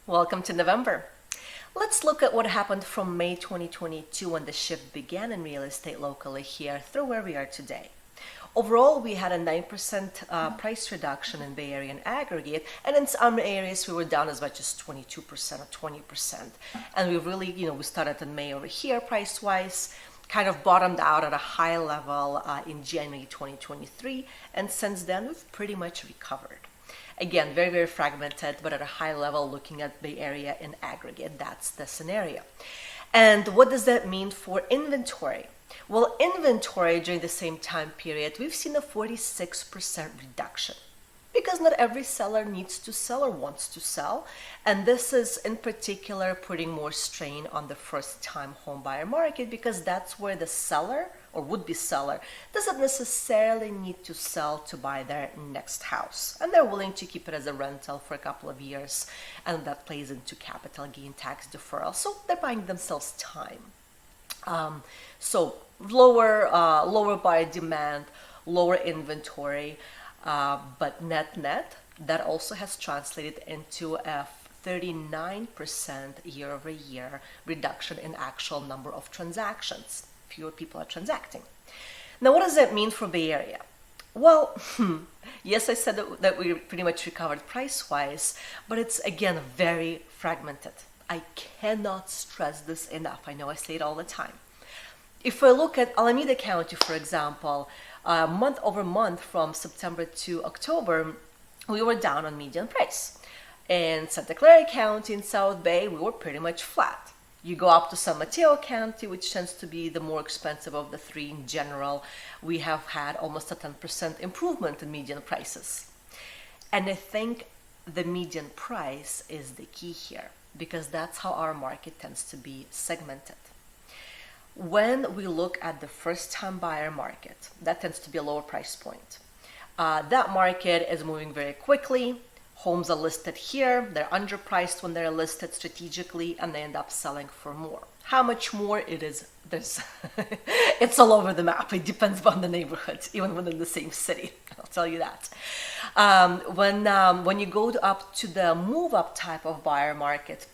Welcome to November. Let's look at what happened from May 2022 when the shift began in real estate locally here through where we are today. Overall, we had a 9% price reduction in Bay Area in aggregate, and in some areas we were down as much as 22% or 20%. And we really, we started in May over here price-wise, kind of bottomed out at a high level in January 2023, and since then we've pretty much recovered. Again, very, very fragmented, but at a high level, looking at Bay Area in aggregate, that's the scenario. And what does that mean for inventory? Well, inventory during the same time period, we've seen a 46% reduction because not every seller needs to sell or wants to sell. And this is in particular putting more strain on the first-time home buyer market because that's where the seller or would-be seller doesn't necessarily need to sell to buy their next house. And they're willing to keep it as a rental for a couple of years, and that plays into capital gain tax deferral. So they're buying themselves time. So lower buyer demand, lower inventory, but net, that also has translated into a 39% year-over-year reduction in actual number of transactions. Fewer people are transacting. Now, what does that mean for Bay Area? Well, yes, I said that we pretty much recovered price-wise, but it's again very fragmented. I cannot stress this enough. I know I say it all the time. If we look at Alameda County, for example, month over month from September to October, we were down on median price. In Santa Clara County in South Bay, we were pretty much flat. You go up to San Mateo County, which tends to be the more expensive of the three in general, we have had almost a 10% improvement in median prices. And I think the median price is the key here because that's how our market tends to be segmented. When we look at the first-time buyer market, that tends to be a lower price point. That market is moving very quickly. Homes are listed here. They're underpriced when they're listed strategically, and they end up selling for more. How much more it is, it's all over the map. It depends on the neighborhood, even within the same city. I'll tell you that. When you go up to the move-up type of buyer market,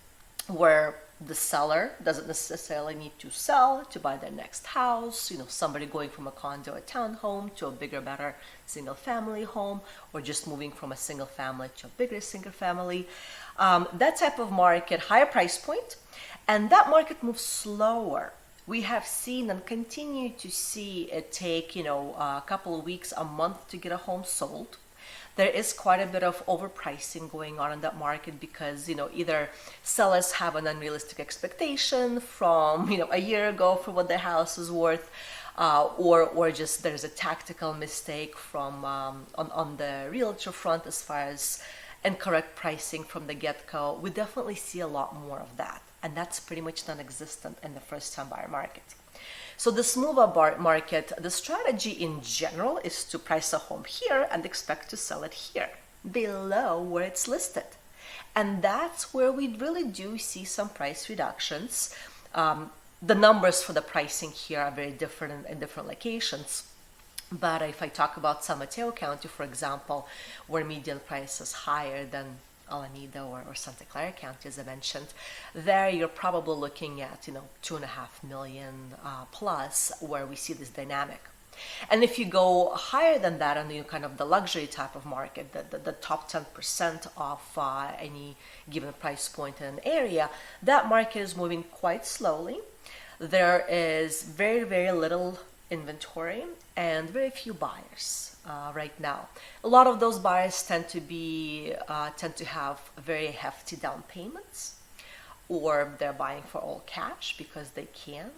where the seller doesn't necessarily need to sell to buy their next house, somebody going from a condo or townhome to a bigger, better single family home, or just moving from a single family to a bigger single family. That type of market, higher price point, and that market moves slower. We have seen and continue to see it take, a couple of weeks, a month to get a home sold. There is quite a bit of overpricing going on in that market because, either sellers have an unrealistic expectation from, a year ago for what their house is worth, or just there's a tactical mistake from on the realtor front as far as incorrect pricing from the get-go. We definitely see a lot more of that, and that's pretty much non-existent in the first-time buyer market. So this move-up market, the strategy in general is to price a home here and expect to sell it here, below where it's listed. And that's where we really do see some price reductions. The numbers for the pricing here are very different in different locations. But if I talk about San Mateo County, for example, where median price is higher than Alameda or Santa Clara County, as I mentioned, there you're probably looking at, 2.5 million plus, where we see this dynamic. And if you go higher than that on kind of the luxury type of market, the top 10% of any given price point in an area, that market is moving quite slowly. There is very, very little inventory and very few buyers right now. A lot of those buyers tend to have very hefty down payments, or they're buying for all cash because they can,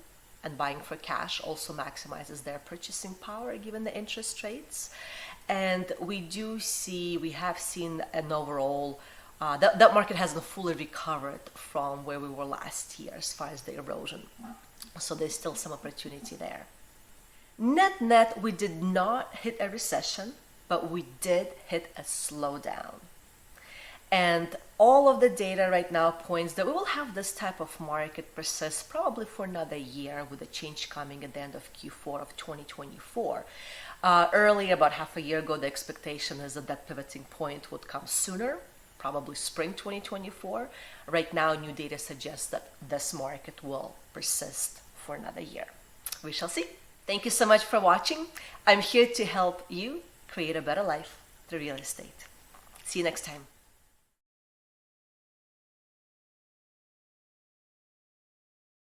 and buying for cash also maximizes their purchasing power given the interest rates. And we have seen an overall that market hasn't fully recovered from where we were last year as far as the erosion. So there's still some opportunity there. Net, we did not hit a recession, but we did hit a slowdown. And all of the data right now points that we will have this type of market persist probably for another year, with a change coming at the end of Q4 of 2024. Early, about half a year ago, the expectation is that pivoting point would come sooner, probably spring 2024. Right now, new data suggests that this market will persist for another year. We shall see. Thank you so much for watching. I'm here to help you create a better life through real estate. See you next time.